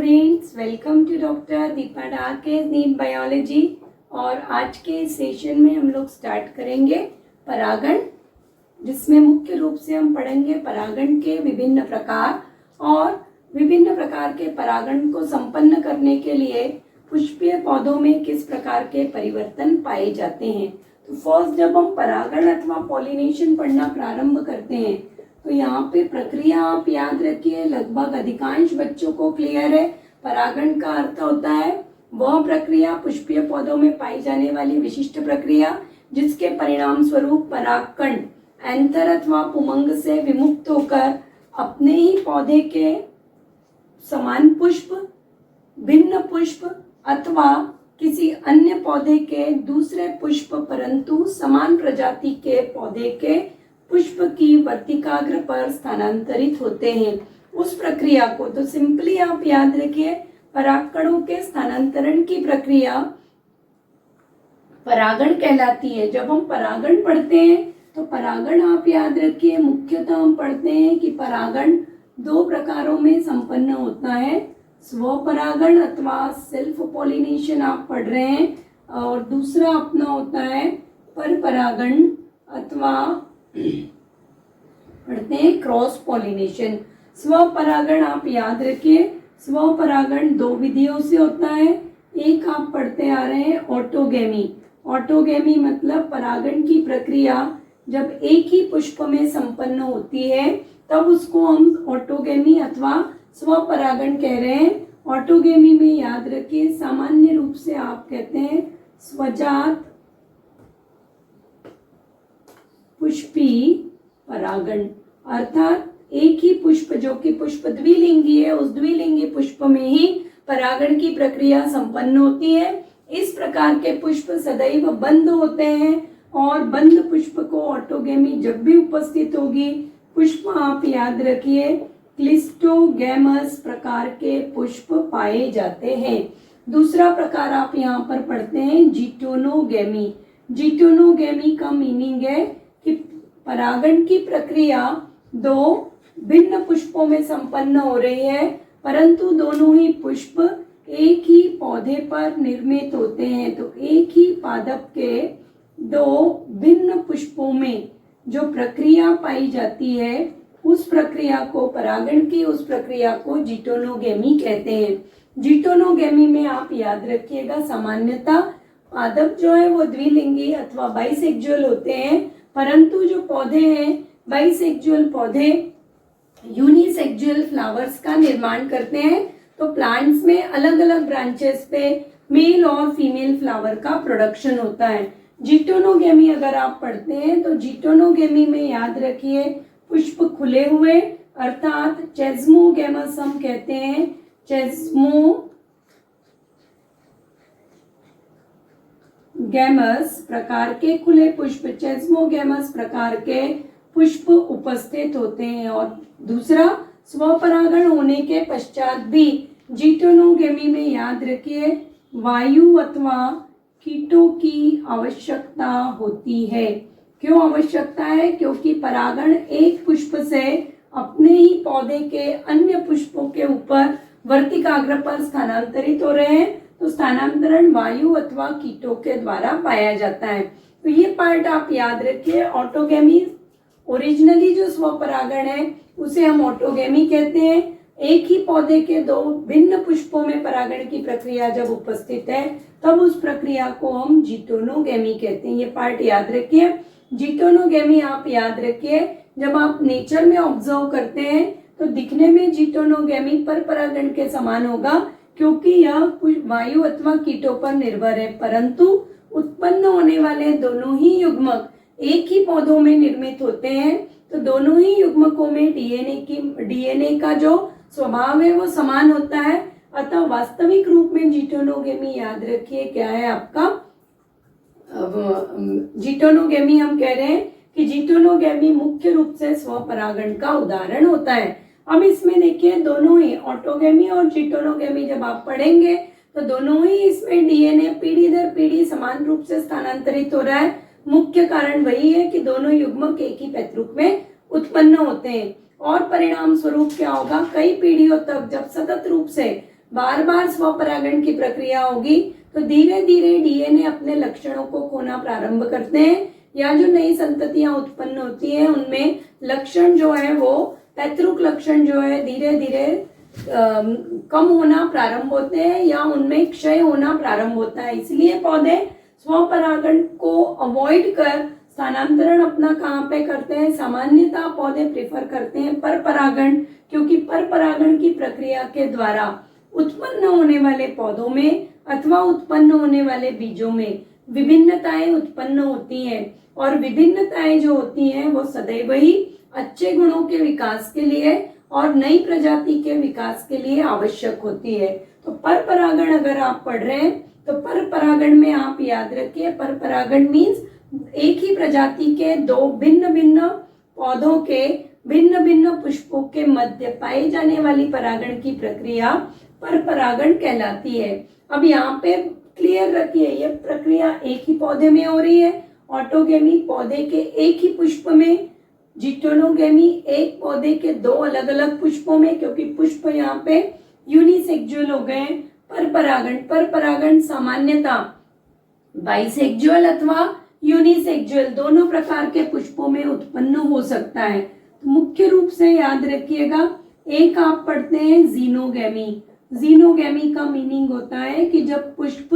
Students, welcome to doctor Deepa डाकेज NEET biology. और आज के सेशन में हम लोग स्टार्ट करेंगे परागण, जिसमें मुख्य रूप से हम पढ़ेंगे परागण के विभिन्न प्रकार और विभिन्न प्रकार के परागण को संपन्न करने के लिए पुष्पीय पौधों में किस प्रकार के परिवर्तन पाए जाते हैं। तो फर्स्ट जब हम परागण अथवा पॉलिनेशन पढ़ना प्रारंभ करते हैं तो यहाँ पे प्रक्रिया आप याद रखिए, लगभग अधिकांश बच्चों को क्लियर है। परागण का अर्थ होता है वह प्रक्रिया पुष्पीय पौधों में पाई जाने वाली विशिष्ट प्रक्रिया जिसके परिणाम स्वरूप परागकण एंथर अथवा पुमंग से विमुक्त होकर अपने ही पौधे के समान पुष्प, भिन्न पुष्प अथवा किसी अन्य पौधे के दूसरे पुष्प परंतु समान प्रजाति के पौधे के पुष्प की वर्तिकाग्र पर स्थानांतरित होते हैं, उस प्रक्रिया को। तो सिंपली आप याद रखिए, परागकणों के स्थानांतरण की प्रक्रिया परागण कहलाती है। जब हम परागण पढ़ते हैं तो परागण आप याद रखिए, मुख्यतः हम पढ़ते हैं कि परागण दो प्रकारों में संपन्न होता है। स्वपरागण अथवा सेल्फ पॉलिनेशन आप पढ़ रहे हैं, और दूसरा अपना होता है परपरागण अथवा पढ़ते हैं क्रॉस पॉलिनेशन। स्वपरागण आप याद रखिए, स्वपरागण दो विधियों से होता है। एक आप पढ़ते आ रहे हैं ऑटोगेमी। ऑटोगेमी मतलब परागण की प्रक्रिया जब एक ही पुष्प में संपन्न होती है तब उसको हम ऑटोगेमी अथवा स्वपरागण कह रहे हैं। ऑटोगेमी में याद रखिए, सामान्य रूप से आप कहते हैं स्वजात पुष्पी परागण, अर्थात एक ही पुष्प जो कि पुष्प द्विलिंगी है, उस द्विलिंगी पुष्प में ही परागण की प्रक्रिया संपन्न होती है। इस प्रकार के पुष्प सदैव बंद होते हैं और बंद पुष्प को ऑटोगेमी जब भी उपस्थित होगी, पुष्प आप याद रखिए क्लिस्टोगैमस प्रकार के पुष्प पाए जाते हैं। दूसरा प्रकार आप यहाँ पर पढ़ते हैं जीटोनोगेमी। जीटोनोगेमी का मीनिंग है कि परागण की प्रक्रिया दो भिन्न पुष्पों में संपन्न हो रही है, परंतु दोनों ही पुष्प एक ही पौधे पर निर्मित होते हैं। तो एक ही पादप के दो भिन्न पुष्पों में जो प्रक्रिया पाई जाती है उस प्रक्रिया को, परागण की उस प्रक्रिया को जीटोनोगेमी कहते हैं। जीटोनोगेमी में आप याद रखिएगा, सामान्यतः पादप जो है वो द्विलिंगी अथवा बाइसेक्सुअल होते हैं, परंतु जो पौधे हैं बाइसेक्सुअल पौधे यूनिसेक्सुअल फ्लावर्स का निर्माण करते हैं। तो प्लांट्स में अलग अलग ब्रांचेस पे मेल और फीमेल फ्लावर का प्रोडक्शन होता है। जीटोनोगेमी अगर आप पढ़ते हैं तो जीटोनोगेमी में याद रखिए पुष्प खुले हुए, अर्थात चेस्मोगैमस हम कहते हैं, चेस्मोगैमस प्रकार के खुले पुष्प, चेस्मोगैमस प्रकार के पुष्प उपस्थित होते हैं। और दूसरा स्वपरागण होने के पश्चात भी जीटोनोगेमी में याद रखिए वायु अथवा कीटों की आवश्यकता होती है। क्यों आवश्यकता है? क्योंकि परागण एक पुष्प से अपने ही पौधे के अन्य पुष्पों के ऊपर वर्तिकाग्र पर स्थानांतरित हो रहे हैं, तो स्थानांतरण वायु अथवा कीटों के द्वारा पाया जाता है। तो ये पार्ट आप याद रखिए। ऑटोगेमी ओरिजिनली जो स्वपरागण है उसे हम ऑटोगेमी कहते हैं। एक ही पौधे के दो भिन्न पुष्पों में परागण की प्रक्रिया जब उपस्थित है तब उस प्रक्रिया को हम जीटोनोगेमी कहते हैं। ये पार्ट याद रखिए। जीटोनोगेमी आप याद रखिए, जब आप नेचर में ऑब्जर्व करते हैं तो दिखने में जीटोनोगेमी परपरागण के समान होगा, क्योंकि यह वायु अथवा कीटों पर निर्भर है, परंतु उत्पन्न होने वाले दोनों ही युग्मक एक ही पौधों में निर्मित होते हैं। तो दोनों ही युग्मकों में डीएनए का जो स्वभाव है वो समान होता है। अतः वास्तविक रूप में जीटोनोगेमी याद रखिए क्या है आपका, जीटोनोगेमी हम कह रहे हैं कि जीटोनोगेमी मुख्य रूप से स्वपरागण का उदाहरण होता है। अब इसमें देखिए दोनों ही ऑटोगेमी और जीटोनोगेमी जब आप पढ़ेंगे तो दोनों ही इसमें डीएनए पीढ़ी दर पीढ़ी समान रूप से स्थानांतरित हो रहा है। मुख्य कारण वही है कि दोनों युग्मक एक ही पैतृक में उत्पन्न होते हैं और परिणाम स्वरूप क्या होगा, कई पीढ़ियों तक जब सतत रूप से बार बार स्वपरागण की प्रक्रिया होगी तो धीरे धीरे डीएनए अपने लक्षणों को खोना प्रारंभ करते हैं, या जो नई संततियां उत्पन्न होती हैं उनमें लक्षण जो है वो पैतृक लक्षण जो है धीरे धीरे कम होना प्रारंभ होते हैं या उनमें क्षय होना प्रारंभ होता है। इसलिए पौधे स्वपरागण को अवॉइड कर स्थानांतरण अपना कहाँ पे करते हैं, सामान्यतः पौधे प्रेफर करते हैं परपरागण, क्योंकि परपरागण की प्रक्रिया के द्वारा उत्पन्न होने वाले पौधों में अथवा उत्पन्न होने वाले बीजों में विभिन्नताएं उत्पन्न होती हैं, और विभिन्नताएं जो होती हैं वो सदैव ही अच्छे गुणों के विकास के लिए और नई प्रजाति के विकास के लिए आवश्यक होती है। तो परपरागण अगर आप पढ़ रहे हैं तो परपरागण में आप याद रखिए, परपरागण मीन्स एक ही प्रजाति के दो भिन्न भिन्न पौधों के भिन्न भिन्न पुष्पों के मध्य पाई जाने वाली परागण की प्रक्रिया परपरागण कहलाती है। अब यहाँ पे क्लियर रखिए, ये प्रक्रिया एक ही पौधे में हो रही है, ऑटोगेमी पौधे के एक ही पुष्प में, जिटोनोगेमी एक पौधे के दो अलग अलग पुष्पों में, क्योंकि पुष्प यहाँ पे यूनिसेक्सुअल हो गए। परपरागण सामान्यतः बाइसेक्सुअल अथवा यूनिसेक्सुअल दोनों प्रकार के पुष्पों में उत्पन्न हो सकता है। तो मुख्य रूप से याद रखिएगा, एक आप पढ़ते हैं जीनोगेमी। जीनोगेमी का मीनिंग होता है कि जब पुष्प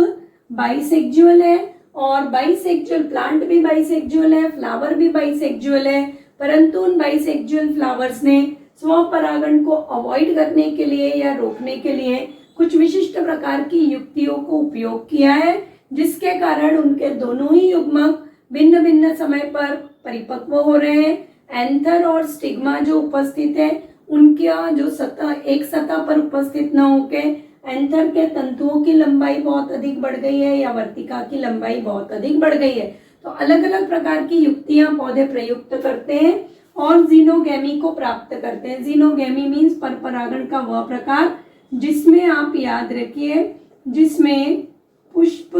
बाइसेक्सुअल है, और बाइसेक्सुअल प्लांट भी बाइसेक्सुअल है, फ्लावर भी बाइसेक्सुअल है, परंतु उन बाइसेक्सुअल फ्लावर्स ने स्वपरागण को अवॉइड करने के लिए या रोकने के लिए कुछ विशिष्ट प्रकार की युक्तियों को उपयोग किया है, जिसके कारण उनके दोनों ही युग्मक भिन्न भिन्न समय पर परिपक्व हो रहे हैं। एंथर और स्टिग्मा जो उपस्थित है उनका जो सतह एक सतह पर उपस्थित न होके एंथर के तंतुओं की लंबाई बहुत अधिक बढ़ गई है या वर्तिका की लंबाई बहुत अधिक बढ़ गई है। तो अलग अलग प्रकार की युक्तियां पौधे प्रयुक्त करते हैं और जीनोगेमी को प्राप्त करते हैं। जीनोगेमी मीन्स परपरागण का वह प्रकार जिसमें आप याद रखिए, जिसमें पुष्प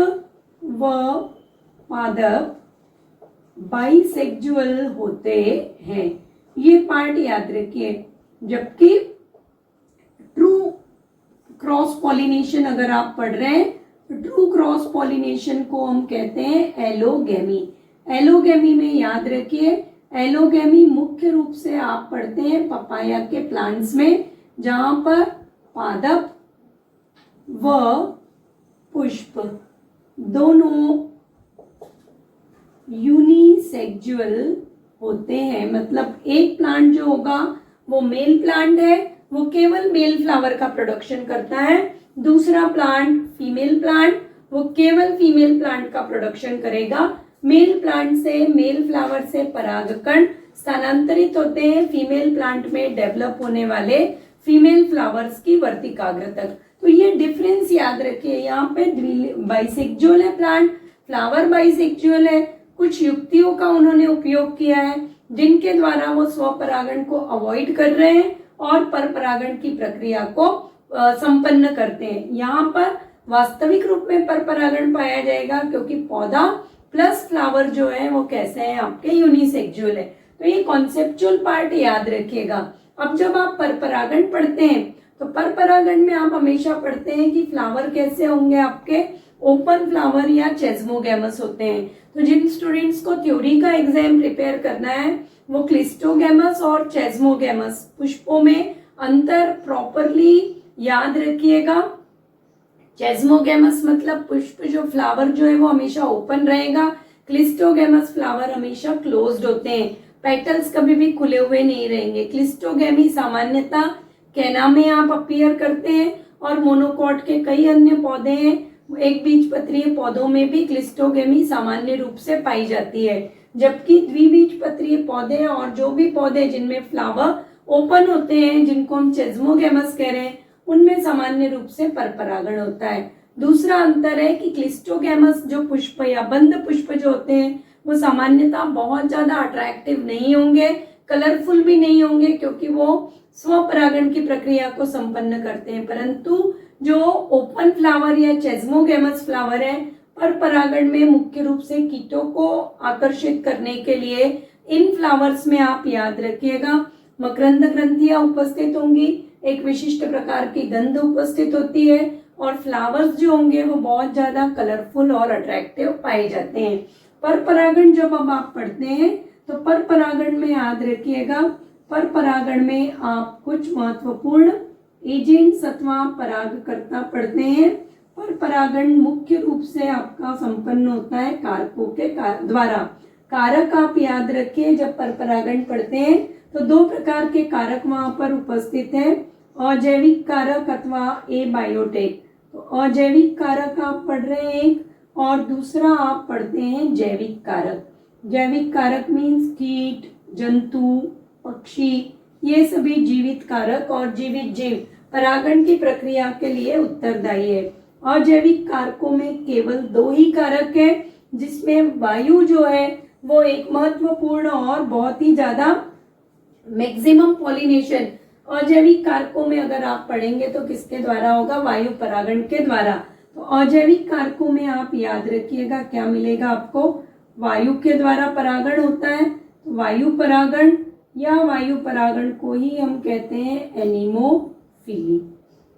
व पादप बाइसेक्सुअल होते हैं, ये पार्ट याद रखिए। जबकि ट्रू क्रॉस पॉलिनेशन अगर आप पढ़ रहे हैं तो ट्रू क्रॉस पॉलिनेशन को हम कहते हैं एलोगेमी। एलोगेमी में याद रखिए, एलोगेमी मुख्य रूप से आप पढ़ते हैं पपाया के प्लांट्स में, जहां पर पादप व पुष्प दोनों यूनिसेक्सुअल होते हैं। मतलब एक प्लांट जो होगा वो मेल प्लांट है, वो केवल मेल फ्लावर का प्रोडक्शन करता है। दूसरा प्लांट फीमेल प्लांट, वो केवल फीमेल प्लांट का प्रोडक्शन करेगा। मेल प्लांट से मेल फ्लावर से परागकण स्थानांतरित होते हैं फीमेल प्लांट में डेवलप होने वाले फीमेल फ्लावर्स की वर्तिकाग्र तक। तो ये डिफरेंस याद रखिए, यहाँ पे बाइसेक्सुअल है प्लांट, फ्लावर बाइसेक्सुअल है। कुछ युक्तियों का उन्होंने उपयोग किया है जिनके द्वारा वो स्वपरागण को अवॉइड कर रहे हैं और परपरागण की प्रक्रिया को संपन्न करते हैं। यहाँ पर वास्तविक रूप में परपरागण पाया जाएगा क्योंकि पौधा प्लस फ्लावर जो है वो कैसे हैं आपके यूनिसेक्सुअल है। तो ये कॉन्सेप्चुअल पार्ट याद रखिएगा। अब जब आप परपरागण पढ़ते हैं तो परपरागण में आप हमेशा पढ़ते हैं कि फ्लावर कैसे होंगे आपके, ओपन फ्लावर या चेस्मोगैमस होते हैं। तो जिन स्टूडेंट्स को थ्योरी का एग्जाम प्रिपेयर करना है वो क्लिस्टोगैमस और चेस्मोगैमस पुष्पों में अंतर प्रॉपरली याद रखिएगा। चेस्मोगैमस मतलब पुष्प जो फ्लावर जो है वो हमेशा ओपन रहेगा, क्लिस्टोगैमस फ्लावर हमेशा क्लोज्ड होते हैं, पेटल्स कभी भी खुले हुए नहीं रहेंगे। क्लिस्टोगैमी सामान्यतः कैना में आप अपीयर करते हैं और मोनोकॉट के कई अन्य पौधे हैं, एक बीजपत्रीय पौधों में भी क्लिस्टोगेमी सामान्य रूप से पाई जाती है। जबकि द्विबीजपत्रीय पौधे और जो भी पौधे जिनमें फ्लावर ओपन होते हैं, जिनको हम चेस्मोगैमस कह रहे हैं, उनमें सामान्य रूप से परपरागण होता है। दूसरा अंतर है कि क्लिस्टोगैमस जो पुष्प या बंद पुष्प जो होते हैं वो सामान्यतः बहुत ज्यादा अट्रैक्टिव नहीं होंगे, कलरफुल भी नहीं होंगे क्योंकि वो स्वपरागण की प्रक्रिया को संपन्न करते हैं। परंतु जो ओपन फ्लावर या चेस्मोगैमस फ्लावर है परपरागण में मुख्य रूप से कीटों को आकर्षित करने के लिए इन फ्लावर्स में आप याद रखिएगा मकरंद ग्रंथियां उपस्थित होंगी, एक विशिष्ट प्रकार की गंध उपस्थित होती है और फ्लावर्स जो होंगे वो बहुत ज्यादा कलरफुल और अट्रैक्टिव पाए जाते हैं। पर परागण जब अब आप पढ़ते हैं तो पर परागण में याद रखिएगा, पर परागण में आप कुछ महत्वपूर्ण एजेंट्स अथवा परागकर्ता पढ़ते हैं। पर परागण मुख्य रूप से आपका संपन्न होता है कारकों के द्वारा। कारक आप याद रखिए, जब पर परागण पढ़ते हैं तो दो प्रकार के कारक वहां पर उपस्थित है, अजैविक कारक अथवा एबायोटिक। तो अजैविक कारक आप पढ़ रहे हैं एक, और दूसरा आप पढ़ते हैं जैविक कारक। जैविक कारक मीन्स कीट, जंतु, पक्षी, ये सभी जीवित कारक और जीवित जीव परागण की प्रक्रिया के लिए उत्तरदायी है। अजैविक कारकों में केवल दो ही कारक है, जिसमें वायु जो है वो एक महत्वपूर्ण और बहुत ही ज्यादा मैक्सिमम पॉलिनेशन अजैविक कारकों में अगर आप पढ़ेंगे तो किसके द्वारा होगा, वायु परागण के द्वारा। तो अजैविक कारकों में आप याद रखिएगा क्या मिलेगा आपको, वायु के द्वारा परागण होता है। तो वायु परागण या वायु परागण को ही हम कहते हैं एनीमोफिली।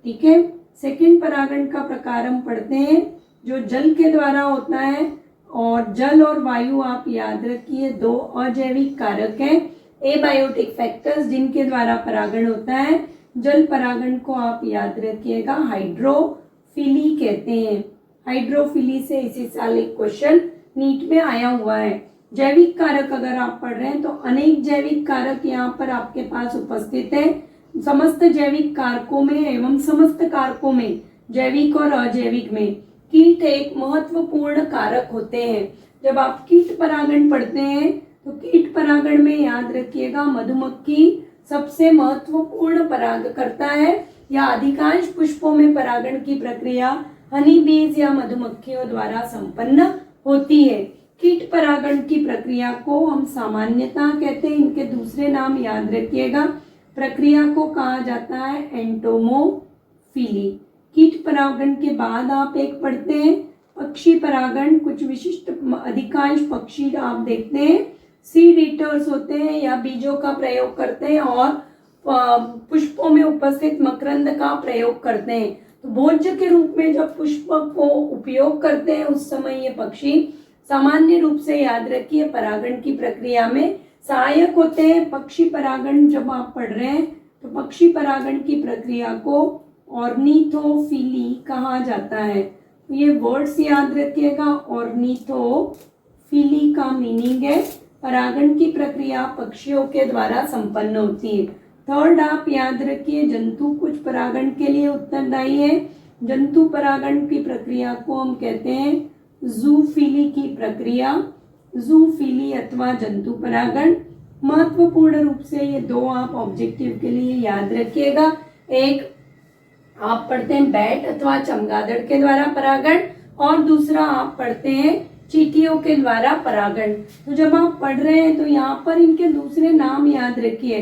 ठीक है, सेकंड परागण का प्रकार हम पढ़ते हैं जो जल के द्वारा होता है, और जल और वायु आप याद रखिए दो अजैविक कारक हैं, एबायोटिक फैक्टर्स जिनके द्वारा परागण होता है। जल परागण को आप याद रखिएगा हाइड्रोफिली कहते हैं। हाइड्रोफिली से इसी साल एक क्वेश्चन नीट में आया हुआ है। जैविक कारक अगर आप पढ़ रहे हैं तो अनेक जैविक कारक यहाँ पर आपके पास उपस्थित है। समस्त जैविक कारकों में एवं समस्त कारकों में, जैविक और अजैविक में, कीट एक महत्वपूर्ण कारक होते हैं। जब आप कीट परागण पढ़ते हैं तो कीट परागण में याद रखिएगा मधुमक्खी सबसे महत्वपूर्ण परागकर्ता है, या अधिकांश पुष्पों में परागण की प्रक्रिया हनी बीज या मधुमक्खियों द्वारा संपन्न होती है। कीट परागण की प्रक्रिया को हम सामान्यतः कहते हैं, इनके दूसरे नाम याद रखिएगा। प्रक्रिया को कहा जाता है एंटोमोफिली। कीट परागण के बाद आप एक पढ़ते हैं पक्षी परागण। कुछ विशिष्ट अधिकांश पक्षी आप देखते हैं सीड ईटर्स होते हैं या बीजों का प्रयोग करते हैं और पुष्पों में उपस्थित मकरंद का प्रयोग करते हैं। तो भोज्य के रूप में जब पुष्प को उपयोग करते हैं उस समय ये पक्षी सामान्य रूप से याद रखिए परागण की प्रक्रिया में सहायक होते हैं। पक्षी परागण जब आप पढ़ रहे हैं तो पक्षी परागण की प्रक्रिया को ऑर्निथोफिली कहा जाता है। तो ये वर्ड्स याद रखिएगा, ऑर्निथोफिली का मीनिंग है परागण की प्रक्रिया पक्षियों के द्वारा संपन्न होती है। थर्ड आप याद रखिए जंतु कुछ परागण के लिए उत्तरदायी है। जंतु परागण की प्रक्रिया को हम कहते हैं जूफिली की प्रक्रिया, जूफिली अथवा जंतु परागण। महत्वपूर्ण रूप से ये दो आप ऑब्जेक्टिव के लिए याद रखिएगा। एक आप पढ़ते हैं बैट अथवा चमगादड़ के द्वारा परागण, और दूसरा आप पढ़ते हैं चींटियों के द्वारा परागण। तो जब आप पढ़ रहे हैं तो यहाँ पर इनके दूसरे नाम याद रखिए।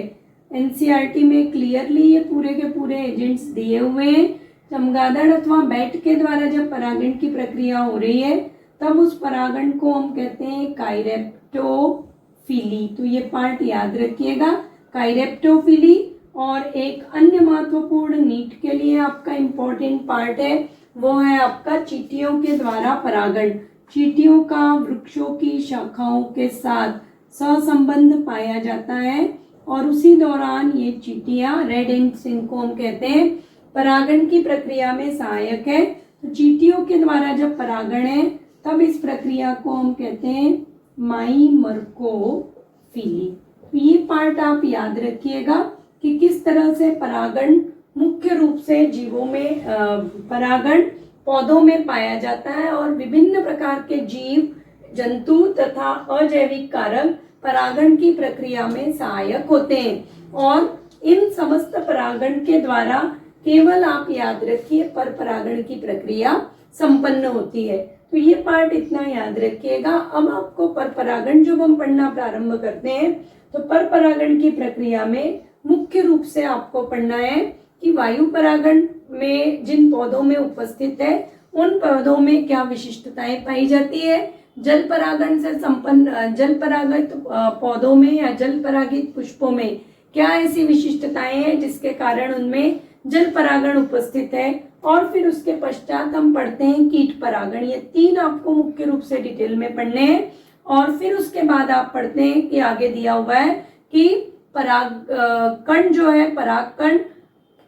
एनसीईआरटी में क्लियरली ये पूरे के पूरे एजेंट्स दिए हुए हैं। चमगादड़ अथवा बैट के द्वारा जब परागण की प्रक्रिया हो रही है तब उस परागण को हम कहते हैं काइरेप्टोफिली। तो ये पार्ट याद रखिएगा, काइरेप्टोफिली। और एक अन्य महत्वपूर्ण नीट के लिए आपका इम्पोर्टेंट पार्ट है वो है आपका चींटियों के द्वारा परागण। चींटियों का वृक्षों की शाखाओं के साथ सहसंबंध पाया जाता है और उसी दौरान ये चींटियां, रेड एंड्स इनको हम कहते हैं, परागण की प्रक्रिया में सहायक है। तो चींटियों के द्वारा जब परागण है तब इस प्रक्रिया को हम कहते हैं माइमर्कोफिली। तो ये पार्ट आप याद रखिएगा कि किस तरह से परागण मुख्य रूप से जीवों में परागण पौधों में पाया जाता है और विभिन्न प्रकार के जीव, जंतु तथा अजैविक कारक परागण की प्रक्रिया में सहायक होते हैं। और इन समस्त परागण के द्वारा केवल आप याद रखिए पर परागण की प्रक्रिया संपन्न होती है। तो ये पार्ट इतना याद रखिएगा। अब आपको पर परागण जब हम पढ़ना प्रारंभ करते हैं तो पर परागण की प्रक्रिया में मुख्य रूप से आपको पढ़ना है कि वायु परागण में जिन पौधों में उपस्थित है उन पौधों में क्या विशिष्टताएं पाई जाती है, जल परागण से संपन्न जल परागित पौधों में या जल परागित पुष्पों में क्या ऐसी विशिष्टताएं हैं जिसके कारण उनमें जल परागण उपस्थित है। और फिर उसके पश्चात हम पढ़ते हैं कीट परागण। ये 3 आपको मुख्य रूप से डिटेल में पढ़ने हैं। और फिर उसके बाद आप पढ़ते हैं कि आगे दिया हुआ है कि परागकण जो है, परागकण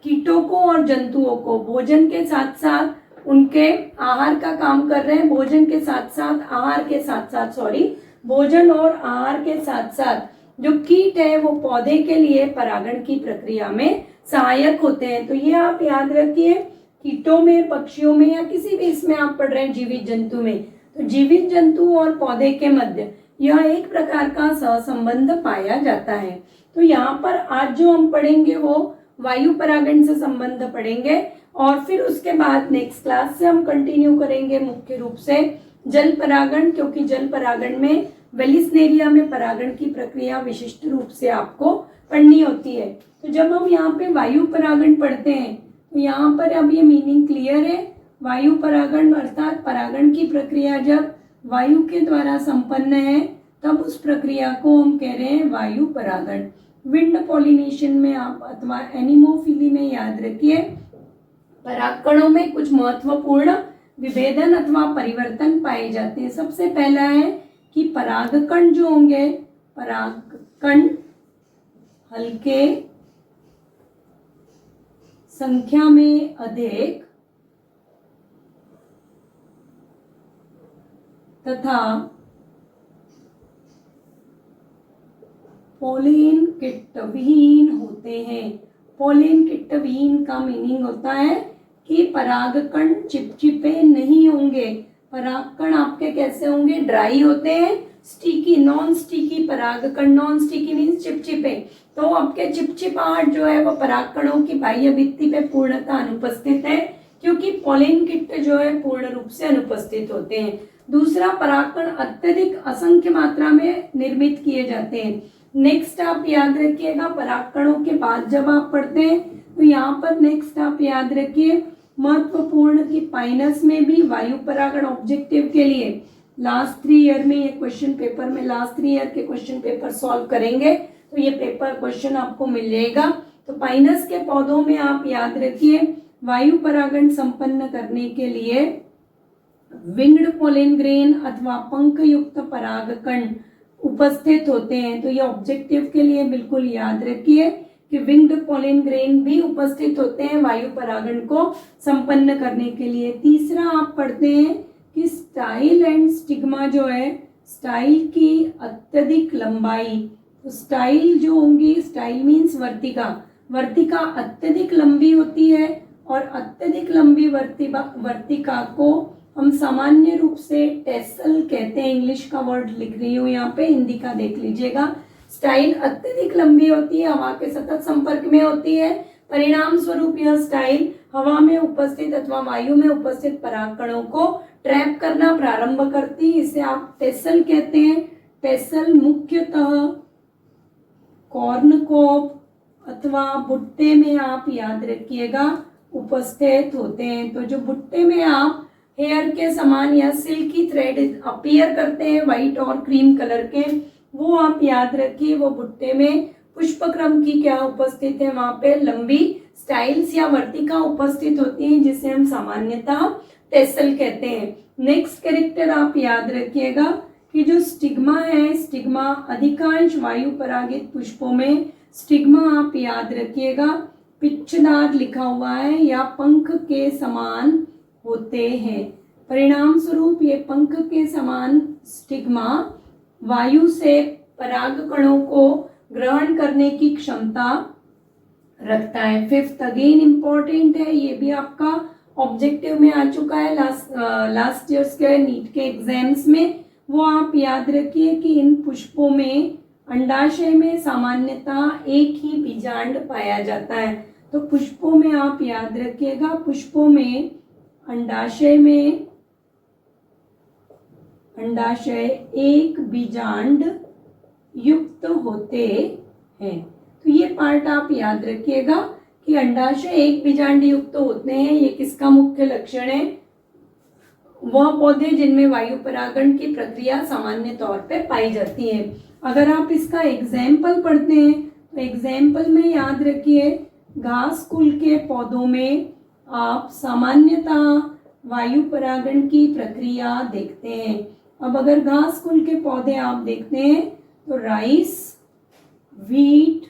कीटों को और जंतुओं को भोजन के साथ साथ उनके आहार का काम कर रहे हैं। भोजन के साथ साथ आहार के साथ साथ भोजन और आहार के साथ साथ जो कीट है वो पौधे के लिए परागण की प्रक्रिया में सहायक होते हैं। तो ये आप याद रखिए, कीटों में, पक्षियों में या किसी भी इसमें आप पढ़ रहे हैं जीवित जंतु में, तो जीवित जंतु और पौधे के मध्य यह एक प्रकार का सहसंबंध पाया जाता है। तो यहाँ पर आज जो हम पढ़ेंगे वो वायु परागण से संबंध पढ़ेंगे और फिर उसके बाद नेक्स्ट क्लास से हम कंटिन्यू करेंगे मुख्य रूप से जल परागण, क्योंकि जल परागण में वेलिस्नेरिया में परागण की प्रक्रिया विशिष्ट रूप से आपको पढ़नी होती है। तो जब हम यहाँ पे वायु परागण पढ़ते हैं तो यहाँ पर अब ये मीनिंग क्लियर है। वायु परागण अर्थात परागण की प्रक्रिया जब वायु के द्वारा संपन्न है तब उस प्रक्रिया को हम कह रहे हैं वायु परागण। विंड पॉलिनेशन में आप अथवा एनिमोफिली में याद रखिए, परागकणों में कुछ महत्वपूर्ण विभेदन अथवा परिवर्तन पाए जाते हैं। सबसे पहला है कि परागकण जो होंगे, परागकण हल्के, संख्या में अधिक तथा पोलेन किट्टविहीन होते हैं। पोलेन किट्टविहीन का मीनिंग होता है कि परागकण चिपचिपे नहीं होंगे। परागकण आपके कैसे होंगे? ड्राई होते हैं, स्टिकी, नॉन स्टिकी परागकण। नॉन स्टिकी मीन्स चिपचिपे। तो आपके चिपचिपाहट जो है वो परागकणों की बाह्य भित्ति पे पूर्णतः अनुपस्थित है, क्योंकि पोलेन किट्ट जो है पूर्ण रूप से अनुपस्थित होते हैं। दूसरा, परागकण अत्यधिक असंख्य मात्रा में निर्मित किए जाते हैं। नेक्स्ट आप याद रखिएगा, परागकणों के बाद जब आप पढ़ते हैं तो यहाँ पर नेक्स्ट आप याद रखिए महत्वपूर्ण कि पाइनस में भी वायु परागण ऑब्जेक्टिव के लिए लास्ट 3 ईयर में ये क्वेश्चन पेपर में लास्ट 3 ईयर के क्वेश्चन पेपर सॉल्व करेंगे तो ये पेपर क्वेश्चन आपको मिल जाएगा। तो पाइनस के पौधों में आप याद रखिए वायु परागण संपन्न करने के लिए विंग्ड पोलेन ग्रेन अथवा पंख युक्त परागकण उपस्थित होते हैं। तो ये ऑब्जेक्टिव के लिए बिल्कुल याद रखिए कि विंग्ड पोलेन ग्रेन भी उपस्थित होते हैं वायु परागण को संपन्न करने के लिए। तीसरा आप पढ़ते हैं कि स्टाइल एंड स्टिग्मा जो है, स्टाइल की अत्यधिक लंबाई, तो स्टाइल जो होंगी, स्टाइल मीन्स वर्तिका, वर्तिका अत्यधिक लंबी होती है और अत्यधिक लंबी वर्तिका को हम सामान्य रूप से टेसल कहते हैं। इंग्लिश का वर्ड लिख रही हूँ यहाँ पे, हिंदी का देख लीजिएगा। स्टाइल अत्यधिक लंबी होती है, हवा के सतत संपर्क में होती है। परिणाम स्वरूप यह स्टाइल हवा में उपस्थित अथवा वायु में उपस्थित परागकणों को ट्रैप करना प्रारंभ करती है। इसे आप टेसल कहते हैं। टेसल मुख्यतः कॉर्नकॉब अथवा भुट्टे में आप याद रखिएगा उपस्थित होते हैं। तो जो भुट्टे में आप हेयर के समान या सिल्की थ्रेड अपीयर करते हैं व्हाइट और क्रीम कलर के, वो आप याद रखिए। वो भुट्टे में पुष्पक्रम की क्या उपस्थित है, वहां पे लंबी स्टाइल्स या वर्तिका उपस्थित होती है, जिसे हम सामान्यतः टेसल कहते हैं। नेक्स्ट कैरेक्टर आप याद रखिएगा कि जो स्टिग्मा है, स्टिग्मा अधिकांश वायु परागित पुष्पों में स्टिग्मा आप याद रखिएगा पिच्छदार लिखा हुआ है या पंख के समान होते हैं। परिणाम स्वरूप ये पंख के समान स्टिग्मा वायु से परागकणों को ग्रहण करने की क्षमता रखता है। फिफ्थ अगेन इंपॉर्टेंट है, ये भी आपका ऑब्जेक्टिव में आ चुका है लास्ट ईयर्स के नीट के एग्जाम्स में। वो आप याद रखिए कि इन पुष्पों में अंडाशय में सामान्यतः एक ही बीजांड पाया जाता है। तो पुष्पों में आप याद रखिएगा, पुष्पों में अंडाशय एक बीजांड युक्त होते हैं। तो ये पार्ट आप याद रखिएगा कि अंडाशय एक बीजांड युक्त होते हैं। ये किसका मुख्य लक्षण है? वह पौधे जिनमें वायु परागण की प्रक्रिया सामान्य तौर पे पाई जाती है। अगर आप इसका एग्जाम्पल पढ़ते हैं तो एग्जाम्पल में याद रखिए, घास कुल के पौधों में आप सामान्यतः वायु परागण की प्रक्रिया देखते हैं। अब अगर घास कुल के पौधे आप देखते हैं तो राइस, वीट,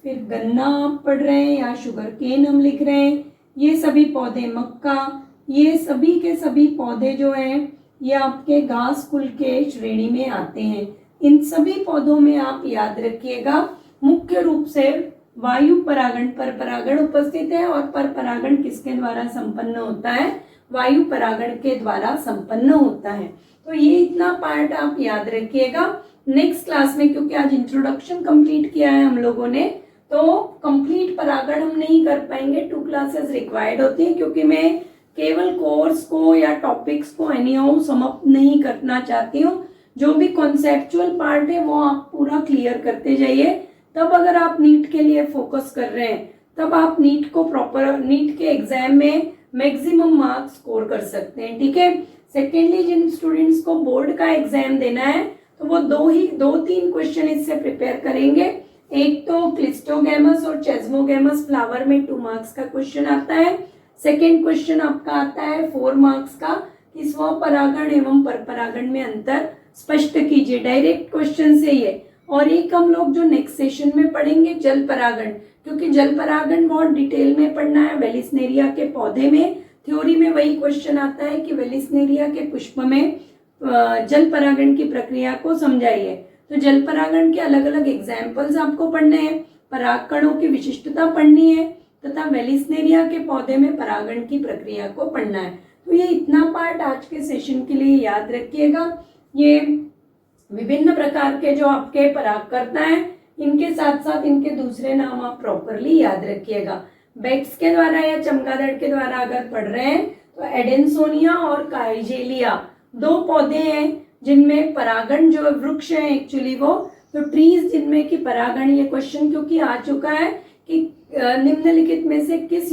फिर गन्ना आप पढ़ रहे हैं या शुगर केन हम लिख रहे हैं, ये सभी पौधे, मक्का, ये सभी के सभी पौधे जो हैं ये आपके घास कुल के श्रेणी में आते हैं। इन सभी पौधों में आप याद रखिएगा मुख्य रूप से वायु परागण, पर परागण उपस्थित है और पर परागण किसके द्वारा संपन्न होता है? वायु परागण के द्वारा संपन्न होता है। तो ये इतना पार्ट आप याद रखिएगा। नेक्स्ट क्लास में, क्योंकि आज इंट्रोडक्शन कंप्लीट किया है हम लोगों ने, तो कंप्लीट परागण हम नहीं कर पाएंगे, 2 क्लासेस रिक्वायर्ड होती है, क्योंकि मैं केवल कोर्स को या टॉपिक्स को एनीहाउ समाप्त नहीं करना चाहती हूँ। जो भी कॉन्सेप्चुअल पार्ट है वो आप पूरा क्लियर करते जाइए, तब अगर आप नीट के लिए फोकस कर रहे हैं तब आप नीट को प्रॉपर, नीट के एग्जाम में मैक्सिमम मार्क्स स्कोर कर सकते हैं, ठीक है। सेकेंडली, जिन स्टूडेंट्स को बोर्ड का एग्जाम देना है तो वो 2-3 क्वेश्चन इससे प्रिपेयर करेंगे। एक तो क्लिस्टोगैमस और चेस्मोगैमस फ्लावर में 2 मार्क्स का क्वेश्चन आता है। सेकेंड क्वेश्चन आपका आता है 4 मार्क्स का कि स्वपरागण एवं परपरागण में अंतर स्पष्ट कीजिए, डायरेक्ट क्वेश्चन से ये। और एक हम लोग जो नेक्स्ट सेशन में पढ़ेंगे जल परागण, क्योंकि जल परागण बहुत डिटेल में पढ़ना है। वेलिस्नेरिया के पौधे में थ्योरी में वही क्वेश्चन आता है कि वेलिस्नेरिया के पुष्प में जल परागण की प्रक्रिया को समझाइए। तो जल परागण के अलग अलग एग्जाम्पल्स आपको पढ़ने हैं, परागकणों की विशिष्टता पढ़नी है तथा वेलिस्नेरिया के पौधे में परागण की प्रक्रिया को पढ़ना है। तो ये इतना पार्ट आज के सेशन के लिए याद रखिएगा। ये विभिन्न प्रकार के जो आपके परागकर्ता हैं, इनके साथ साथ इनके दूसरे नाम आप प्रॉपरली याद रखिएगा। बेट्स के द्वारा या चमगादड़ के द्वारा अगर पढ़ रहे हैं तो एडेंसोनिया और काइजेलिया 2 पौधे हैं जिनमें परागण जो वृक्ष है एक्चुअली वो, तो ट्रीज जिनमें कि परागण, ये क्वेश्चन क्योंकि आ चुका है कि निम्नलिखित में से किस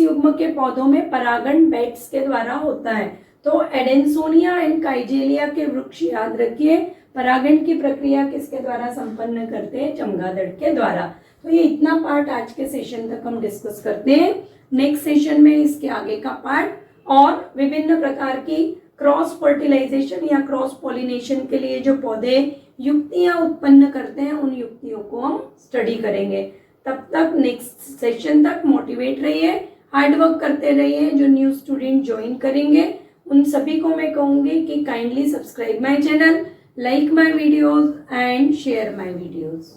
युग्म के पौधों में परागण बेट्स के द्वारा होता है। तो एडेंसोनिया एंड काइजेलिया के वृक्ष याद रखिए, परागण की प्रक्रिया किसके द्वारा संपन्न करते हैं? चमगादड़ के द्वारा। तो ये इतना पार्ट आज के सेशन तक हम डिस्कस करते हैं। नेक्स्ट सेशन में इसके आगे का पार्ट और विभिन्न प्रकार की क्रॉस फर्टिलाइजेशन या क्रॉस पॉलिनेशन के लिए जो पौधे युक्तियां उत्पन्न करते हैं उन युक्तियों को हम स्टडी करेंगे। तब तक नेक्स्ट सेशन तक मोटिवेट रहिए, हार्डवर्क करते रहिए। जो न्यू स्टूडेंट ज्वाइन करेंगे उन सभी को मैं कहूंगी कि kindly subscribe my channel, like my videos and share my videos.